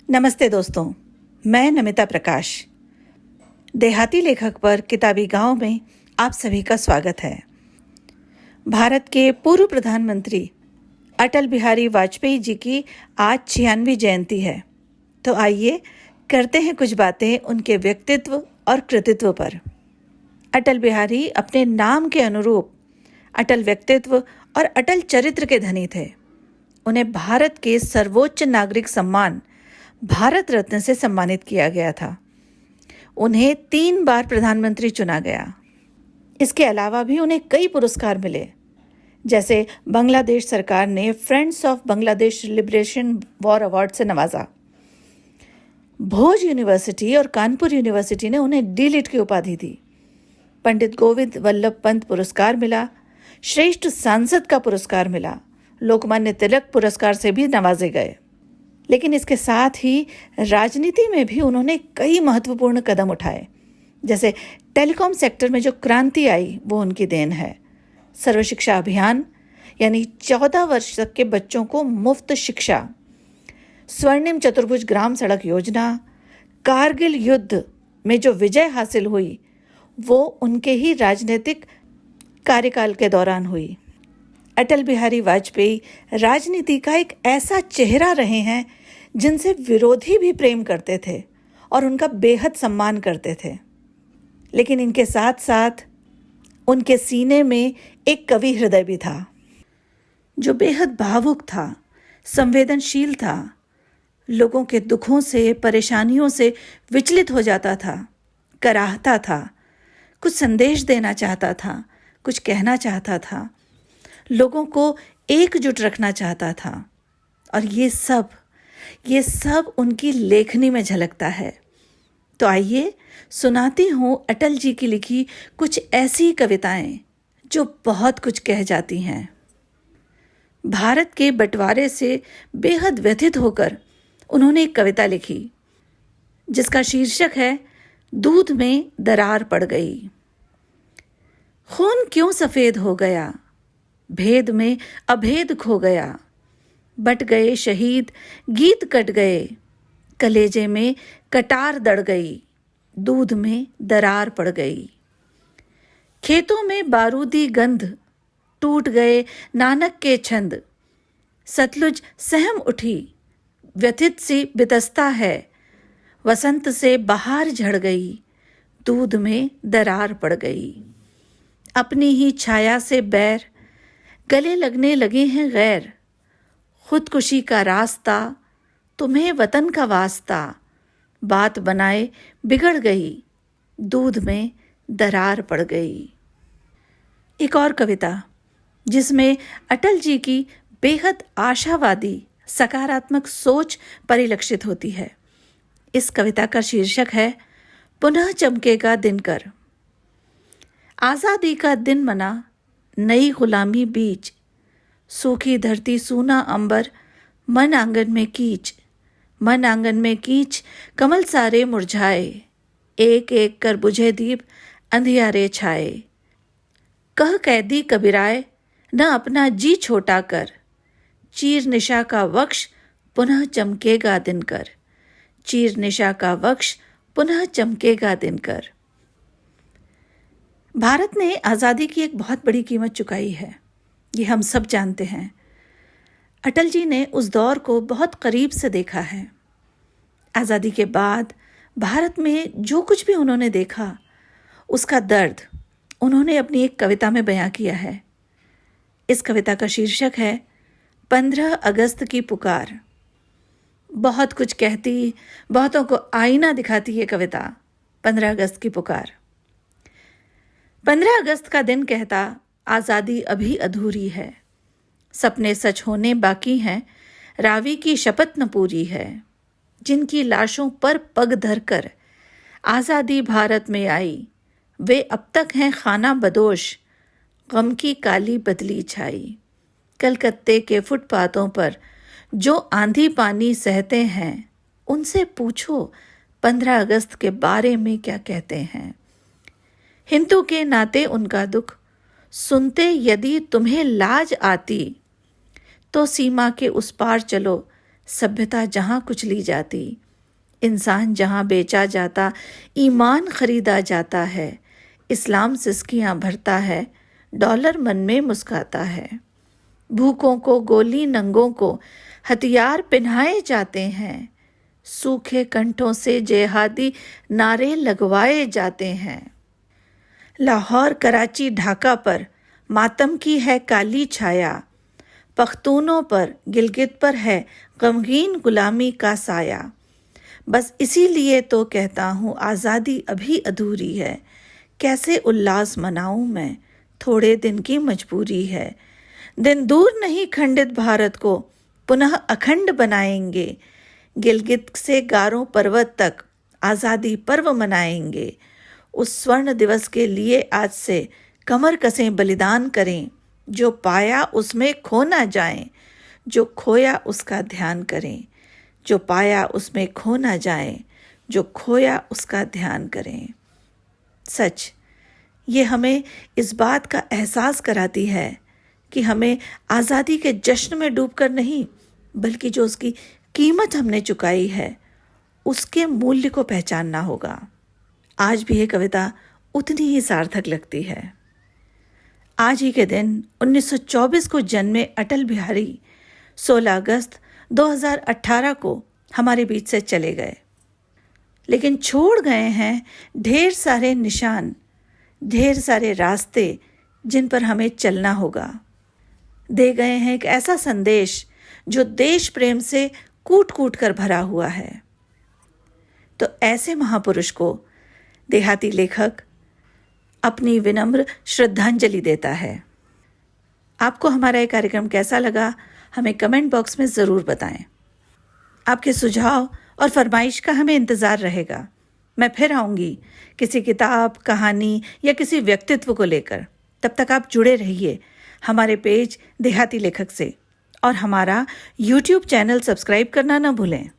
नमस्ते दोस्तों, मैं नमिता प्रकाश। देहाती लेखक पर किताबी गांव में आप सभी का स्वागत है। भारत के पूर्व प्रधानमंत्री अटल बिहारी वाजपेयी जी की आज 96वीं जयंती है, तो आइए करते हैं कुछ बातें उनके व्यक्तित्व और कृतित्व पर। अटल बिहारी अपने नाम के अनुरूप अटल व्यक्तित्व और अटल चरित्र के धनी थे। उन्हें भारत के सर्वोच्च नागरिक सम्मान भारत रत्न से सम्मानित किया गया था। उन्हें 3 बार प्रधानमंत्री चुना गया। इसके अलावा भी उन्हें कई पुरस्कार मिले, जैसे बांग्लादेश सरकार ने friends of Bangladesh liberation war award से नवाजा। भोज यूनिवर्सिटी और कानपुर यूनिवर्सिटी ने उन्हें डी.लिट की उपाधि दी। पंडित गोविंद वल्लभ पंत पुरस्कार मिला, श्रेष्ठ सांसद का पुरस्कार मिला, लोकमान्य तिलक पुरस्कार से भी नवाजे गए। लेकिन इसके साथ ही राजनीति में भी उन्होंने कई महत्वपूर्ण कदम उठाए, जैसे टेलीकॉम सेक्टर में जो क्रांति आई वो उनकी देन है। सर्व शिक्षा अभियान यानी 14 वर्ष तक के बच्चों को मुफ्त शिक्षा, स्वर्णिम चतुर्भुज ग्राम सड़क योजना, कारगिल युद्ध में जो विजय हासिल हुई वो उनके ही राजनीतिक कार्यकाल के दौरान हुई। अटल बिहारी वाजपेयी राजनीति का एक ऐसा चेहरा रहे हैं जिनसे विरोधी भी प्रेम करते थे और उनका बेहद सम्मान करते थे। लेकिन इनके साथ साथ उनके सीने में एक कवि हृदय भी था, जो बेहद भावुक था, संवेदनशील था, लोगों के दुखों से, परेशानियों से विचलित हो जाता था, कराहता था, कुछ संदेश देना चाहता था, कुछ कहना चाहता था, लोगों को एकजुट रखना चाहता था। और ये सब उनकी लेखनी में झलकता है। तो आइए सुनाती हूँ अटल जी की लिखी कुछ ऐसी कविताएं जो बहुत कुछ कह जाती हैं। भारत के बंटवारे से बेहद व्यथित होकर उन्होंने एक कविता लिखी जिसका शीर्षक है दूध में दरार पड़ गई। खून क्यों सफेद हो गया, भेद में अभेद खो गया, बट गए शहीद गीत कट गए, कलेजे में कटार दड़ गई, दूध में दरार पड़ गई। खेतों में बारूदी गंध, टूट गए नानक के छंद, सतलुज सहम उठी, व्यथित सी बितस्ता है, वसंत से बहार झड़ गई, दूध में दरार पड़ गई। अपनी ही छाया से बैर, गले लगने लगे हैं गैर, खुदकुशी का रास्ता, तुम्हें वतन का वास्ता, बात बनाए बिगड़ गई, दूध में दरार पड़ गई। एक और कविता जिसमें अटल जी की बेहद आशावादी सकारात्मक सोच परिलक्षित होती है। इस कविता का शीर्षक है पुनः चमकेगा दिनकर। आज़ादी का दिन मना, नई गुलामी बीच, सूखी धरती सूना अंबर, मन आंगन में कीच, मन आंगन में कीच, कमल सारे मुरझाए, एक एक कर बुझे दीप अंधियारे छाए। कह कैदी कबीराए, न अपना जी छोटा कर, चीर निशा का वक्ष पुनः चमकेगा दिनकर, चीर निशा का वक्ष पुनः चमकेगा दिनकर। भारत ने आज़ादी की एक बहुत बड़ी कीमत चुकाई है, ये हम सब जानते हैं। अटल जी ने उस दौर को बहुत करीब से देखा है। आज़ादी के बाद भारत में जो कुछ भी उन्होंने देखा, उसका दर्द उन्होंने अपनी एक कविता में बयां किया है। इस कविता का शीर्षक है 15 अगस्त की पुकार। बहुत कुछ कहती, बहुतों को आईना दिखाती ये कविता 15 अगस्त की पुकार। 15 अगस्त का दिन कहता आज़ादी अभी अधूरी है, सपने सच होने बाकी हैं, रावी की शपथ न पूरी है, जिनकी लाशों पर पग धरकर आज़ादी भारत में आई, वे अब तक हैं खाना बदोश, गम की काली बदली छाई। कलकत्ते के फुटपाथों पर जो आंधी पानी सहते हैं, उनसे पूछो 15 अगस्त के बारे में क्या कहते हैं। हिंदू के नाते उनका दुख सुनते यदि तुम्हें लाज आती, तो सीमा के उस पार चलो सभ्यता जहाँ कुचली जाती, इंसान जहाँ बेचा जाता, ईमान खरीदा जाता है, इस्लाम सिसकियाँ भरता है, डॉलर मन में मुस्काता है। भूखों को गोली, नंगों को हथियार पिन्हाए जाते हैं, सूखे कंठों से जेहादी नारे लगवाए जाते हैं। लाहौर, कराची, ढाका पर मातम की है काली छाया, पख्तूनों पर, गिलगित पर है गमगीन गुलामी का साया। बस इसीलिए तो कहता हूँ आज़ादी अभी अधूरी है, कैसे उल्लास मनाऊं मैं, थोड़े दिन की मजबूरी है। दिन दूर नहीं खंडित भारत को पुनः अखंड बनाएंगे, गिलगित से गारो पर्वत तक आज़ादी पर्व मनाएंगे। उस स्वर्ण दिवस के लिए आज से कमर कसें बलिदान करें, जो पाया उसमें खो ना जाएं, जो खोया उसका ध्यान करें, जो पाया उसमें खो ना जाएं, जो खोया उसका ध्यान करें। सच ये हमें इस बात का एहसास कराती है कि हमें आज़ादी के जश्न में डूबकर नहीं, बल्कि जो उसकी कीमत हमने चुकाई है उसके मूल्य को पहचानना होगा। आज भी ये कविता उतनी ही सार्थक लगती है। आज ही के दिन 1924 को जन्मे अटल बिहारी 16 अगस्त 2018 को हमारे बीच से चले गए, लेकिन छोड़ गए हैं ढेर सारे निशान, ढेर सारे रास्ते जिन पर हमें चलना होगा। दे गए हैं एक ऐसा संदेश जो देश प्रेम से कूट कूट कर भरा हुआ है। तो ऐसे महापुरुष को देहाती लेखक अपनी विनम्र श्रद्धांजलि देता है। आपको हमारा ये कार्यक्रम कैसा लगा, हमें कमेंट बॉक्स में ज़रूर बताएं। आपके सुझाव और फरमाइश का हमें इंतज़ार रहेगा। मैं फिर आऊँगी किसी किताब, कहानी या किसी व्यक्तित्व को लेकर। तब तक आप जुड़े रहिए हमारे पेज देहाती लेखक से और हमारा YouTube चैनल सब्सक्राइब करना ना भूलें।